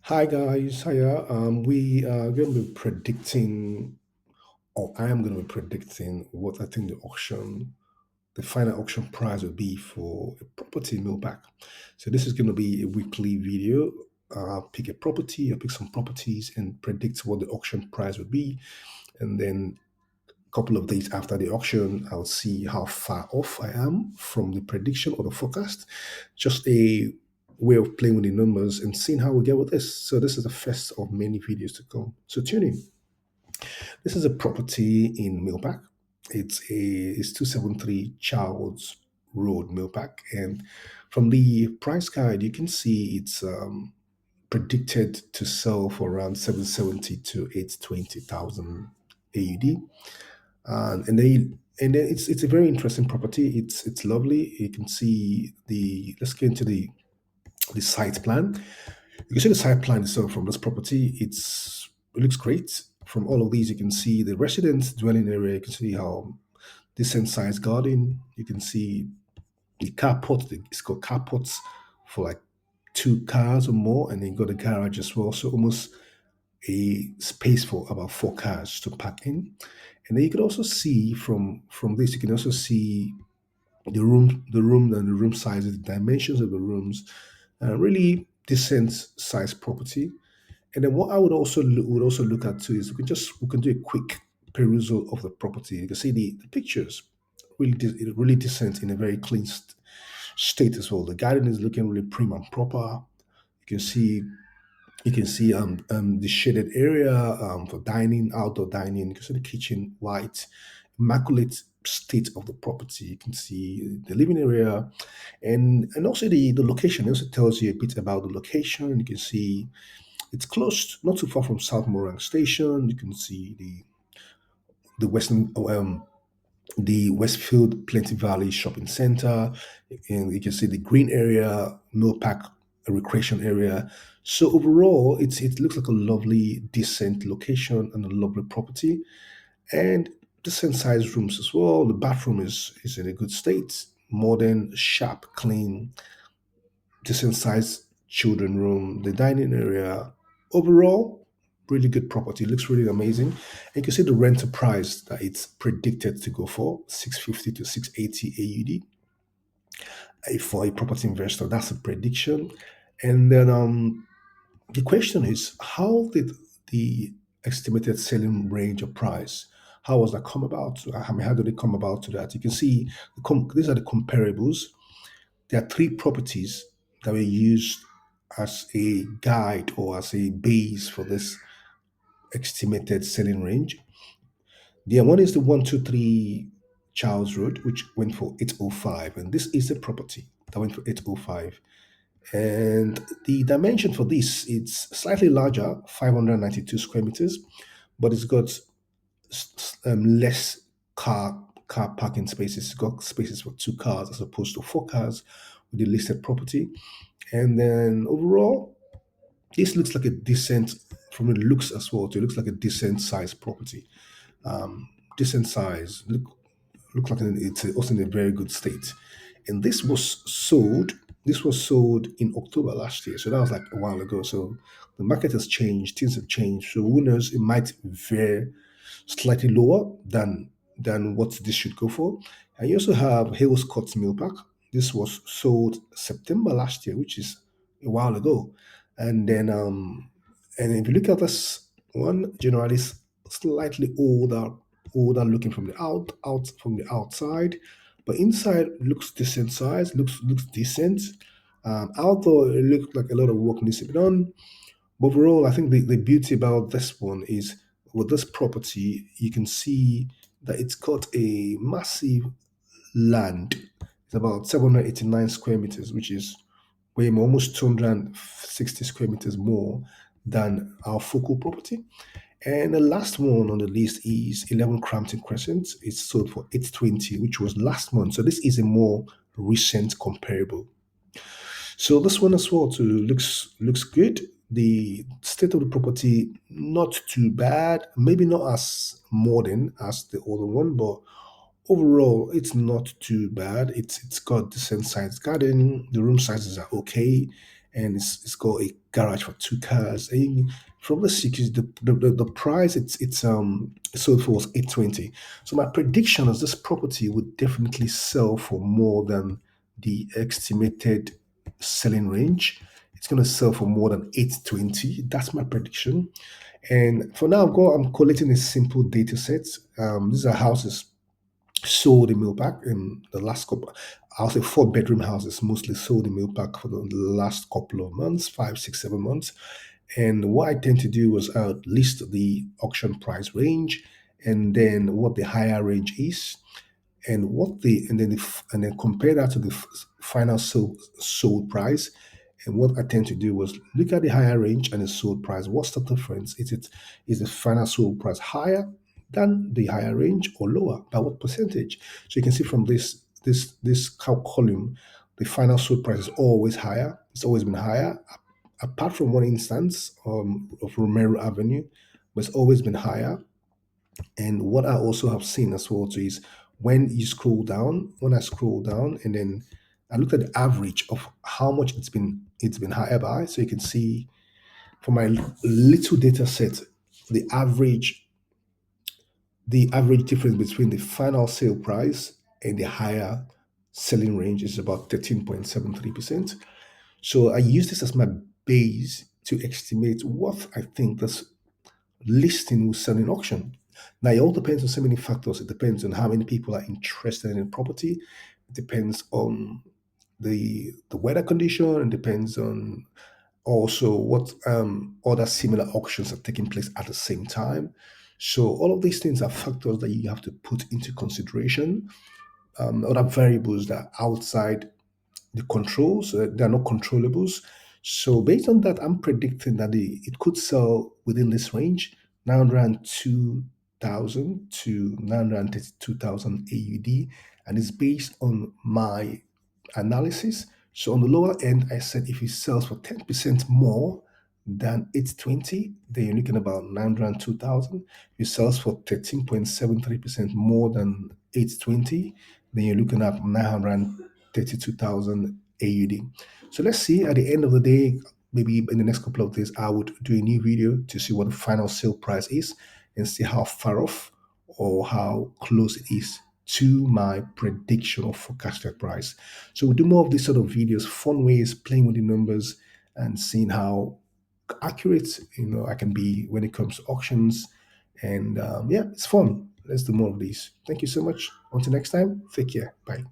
Hi guys, hiya. We are going to be predicting, or I am going to be predicting what I think the final auction price will be for a property in Millback. So this is going to be a weekly video. I'll pick a property, I'll pick some properties and predict what the auction price would be. And then a couple of days after the auction, I'll see how far off I am from the prediction or the forecast. Just a way of playing with the numbers and seeing how we get with this. So this is the first of many videos to come. So tune in. This is a property in Millpack. It's 273 Charles Road, Millpack. And from the price guide, you can see it's predicted to sell for around 770 to 820,000 AUD. And then it's a very interesting property. It's lovely. You can see the let's get into the site plan. You can see the site plan itself from this property. It looks great. From all of these, you can see the residence dwelling area. You can see how decent sized garden. You can see the carport. It's got carports for like two cars or more, and then you got a garage as well. So almost a space for about four cars to park in. And then you can also see from this, you can also see the room sizes, the dimensions of the rooms, really decent size property. And then what I would also look at too is we can do a quick perusal of the property. You can see the pictures really decent in a very clean state as well. The garden is looking really prim and proper. You can see the shaded area for dining, outdoor dining. You can see the kitchen white, immaculate state of the property. You can see the living area, and also the location. It also tells you a bit about the location. You can see it's close, not too far from South Morang Station. You can see the the Westfield Plenty Valley Shopping Center, and you can see the green area, Millpack recreation area. So overall, it looks like a lovely, decent location and a lovely property, and decent sized rooms as well. The bathroom is in a good state, modern, sharp, clean, decent sized children room. The dining area, overall, really good property. Looks really amazing. And you can see the rental price that it's predicted to go for 650 to 680 AUD. For a property investor. That's a prediction. And then the question is, how did the estimated selling range of price? How was that come about? I mean, how did it come about to that? You can see these are the comparables. There are three properties that were used as a guide or as a base for this estimated selling range. The one is the 123 Charles Road, which went for 805, and this is a property that went for 805. And the dimension for this, it's slightly larger, 592 square meters, but it's got less car parking spaces. It's got spaces for two cars as opposed to four cars with the listed property. And then overall, this looks like a decent, from the looks as well, it looks like a decent size property. Decent size. Look like it's also in a very good state. And this was sold in October last year. So that was like a while ago. So the market has changed, things have changed. So who knows, it might veer slightly lower than what this should go for. And you also have Hales Court Mill Park. This was sold September last year, which is a while ago. And then and if you look at this one, generally slightly older looking from the out from the outside, but inside looks decent size, looks decent. Outdoor it looks like a lot of work needs to be done. But overall, I think the beauty about this one is with this property, you can see that it's got a massive land. It's about 789 square meters, which is way more, almost 260 square meters more than our focal property. And the last one on the list is 11 Crampton Crescent. It's sold for 820, which was last month. So this is a more recent comparable. So this one as well too looks good. The state of the property not too bad. Maybe not as modern as the other one, but overall it's not too bad. It's got decent sized garden. The room sizes are okay, and it's got a garage for two cars. And from the six, the price it's sold for was 820. So my prediction is this property would definitely sell for more than the estimated selling range. It's going to sell for more than 820. That's my prediction. And for now, I'm collecting a simple data set. These are houses sold in Millpack in the last couple. I'll say four-bedroom houses mostly sold in Millpack for the last couple of months, 5, 6, 7 months. And what I tend to do is I would list the auction price range and then what the higher range is and and then compare that to the final sold price. And what I tend to do was look at the higher range and the sold price. What's the difference? Is the final sold price higher than the higher range or lower? By what percentage? So you can see from this column, the final sold price is always higher. It's always been higher, apart from one instance of Romero Avenue, but it's always been higher. And what I also have seen as well too is when I scroll down and then I looked at the average of how much it's been higher by. So you can see for my little data set, the average the average difference between the final sale price and the higher selling range is about 13.73%. So I use this as my base to estimate what I think this listing will sell in auction. Now, it all depends on so many factors. It depends on how many people are interested in the property. It depends on the weather condition. It depends on also what other similar auctions are taking place at the same time. So all of these things are factors that you have to put into consideration. Other variables that are outside the controls. They are not controllables. So based on that, I'm predicting that it could sell within this range, 902,000 to 932,000 AUD, and it's based on my analysis. So on the lower end, I said if it sells for 10% more than 820, then you're looking about 902,000. If it sells for 13.73% more than 820, then you're looking at 932,000 AUD. So let's see at the end of the day, maybe in the next couple of days, I would do a new video to see what the final sale price is and see how far off or how close it is to my prediction of forecasted price. So we'll do more of these sort of videos, fun ways, playing with the numbers and seeing how accurate I can be when it comes to auctions. And yeah, it's fun. Let's do more of these. Thank you so much. Until next time, take care. Bye.